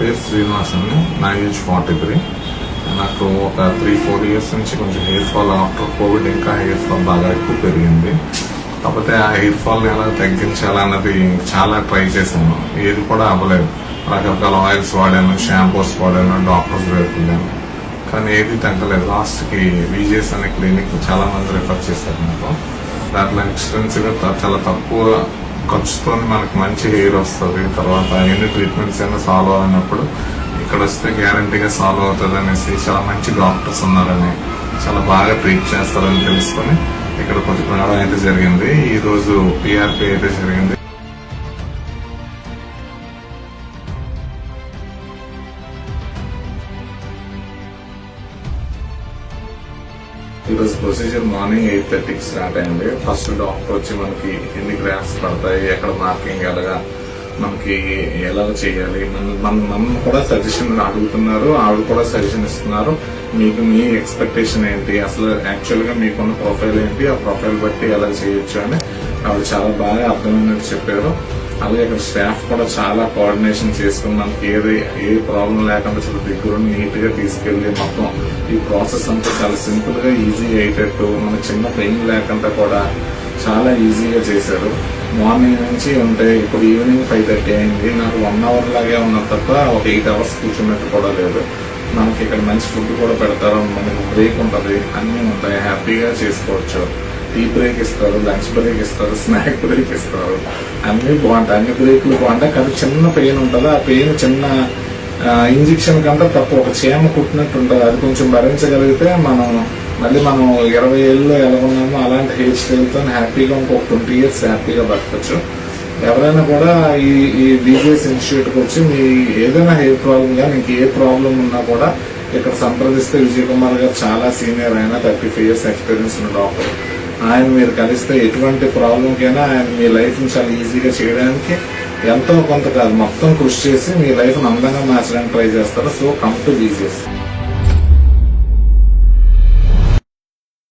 పేరు శ్రీనివాస్ అండి. నా ఏజ్ 43. నాకు ఒక 3-4 ఇయర్స్ నుంచి కొంచెం హెయిర్ ఫాల్ ఆఫ్టర్ కోవిడ్ ఇంకా హెయిర్ ఫాల్ బాగా ఎక్కువ పెరిగింది. కాకపోతే ఆ హెయిర్ ఫాల్ని ఎలా తగ్గించాలన్నది చాలా ట్రై చేశాను, ఏది కూడా అవ్వలేదు. రకరకాల ఆయిల్స్ వాడాను, షాంపూస్ వాడాను, డాక్టర్స్ దగ్గరికి వెళ్ళాను, కానీ ఏది తగ్గలేదు. లాస్ట్కి విజేస్ అనే క్లినిక్ చాలా మంది రిఫర్ చేశారు నాకు. దాంట్లో ఎక్స్పెన్సివ్గా చాలా తక్కువ ఖర్చుతో మనకు మంచి హెయిర్ వస్తుంది. తర్వాత ఎన్ని ట్రీట్మెంట్స్ అయినా సాల్వ్ అయినప్పుడు ఇక్కడ వస్తే గ్యారంటీగా సాల్వ్ అవుతుంది అనేసి చాలా మంచి డాక్టర్స్ ఉన్నారని, చాలా బాగా ట్రీట్ చేస్తారని తెలుసుకొని ఇక్కడ కొంచెం రావడం అయితే జరిగింది. ఈ రోజు పిఆర్పి అయితే జరిగింది. ఈరోజు ప్రొసీజర్ మార్నింగ్ 8:30కి స్టార్ట్ అయింది. ఫస్ట్ డాక్టర్ వచ్చి మనకి ఎన్ని గ్రాఫ్స్ పడతాయి, ఎక్కడ మార్కింగ్ ఎలాగా, మనకి ఎలా చేయాలి, మనం కూడా సజెషన్ అడుగుతున్నారు, ఆవిడ కూడా సజెషన్ ఇస్తున్నారు. మీకు మీ ఎక్స్పెక్టేషన్ ఏంటి, అసలు యాక్చువల్ గా మీకున్న ప్రొఫైల్ ఏంటి, ఆ ప్రొఫైల్ బట్టి ఎలా చేయొచ్చు అని ఆవిడ చాలా బాగా అర్థమైనట్టు చెప్పారు. అలాగే ఇక్కడ స్టాఫ్ కూడా చాలా కోఆర్డినేషన్ చేసుకుని మనకి ఏ ప్రాబ్లం లేకుండా చాలా దగ్గర నీట్ గా తీసుకెళ్లి మొత్తం ఈ ప్రాసెస్ అంతా చాలా సింపుల్ గా ఈజీ అయ్యేటట్టు, మనకు చిన్న పెయిన్ లేకుండా కూడా చాలా ఈజీగా చేశారు. మార్నింగ్ నుంచి ఉంటే ఇప్పుడు ఈవినింగ్ 5:30 అయింది. నాకు 1 అవర్ లాగే ఉన్నది తప్ప ఒక 8 అవర్స్ కూర్చున్నట్టు కూడా లేదు. మనకి ఇక్కడ మంచి ఫుడ్ కూడా పెడతారు, మనకి బ్రేక్ ఉంటుంది, అన్నీ ఉంటాయి, హ్యాపీగా చేసుకోవచ్చు. టీ బ్రేక్ ఇస్తారు, లంచ్ బ్రేక్ ఇస్తారు, స్నాక్ బ్రేక్ ఇస్తారు, అన్ని బాగుంటాయి. అన్ని బ్రేక్లు బాగుంటాయి. కానీ చిన్న పెయిన్ ఉంటుంది, ఆ పెయిన్ చిన్న ఇంజెక్షన్ కంటే తక్కువ, ఒక చీమ కుట్టినట్టు ఉంటుంది. అది కొంచెం భరించగలిగితే మనం 20 ఏళ్ళలో ఎలా ఉన్నామో అలాంటి హెయిర్ స్టైల్తో హ్యాపీగా ఇంకొక 20 ఇయర్స్ హ్యాపీగా బతకచ్చు. ఎవరైనా కూడా ఈ బీజేఎస్ ఇన్స్టిట్యూట్కి వచ్చి మీ ఏదైనా హెయిర్ ప్రాబ్లం కానీ ఇంక ఏ ప్రాబ్లం ఉన్నా కూడా ఇక్కడ సంప్రదిస్తే విజయ్ కుమార్ గారు చాలా సీనియర్, అయినా 35 ఇయర్స్ ఎక్స్పీరియన్స్ ఉన్న డాక్టర్. ఆయన మీరు కలిస్తే ఎటువంటి ప్రాబ్లంకైనా ఆయన మీ లైఫ్ని చాలా ఈజీగా చేయడానికి ఎంతో కొంత కాదు మొత్తం కృషి చేసి మీ లైఫ్ని అందంగా మార్చడానికి ట్రై చేస్తారు. So come to BJS.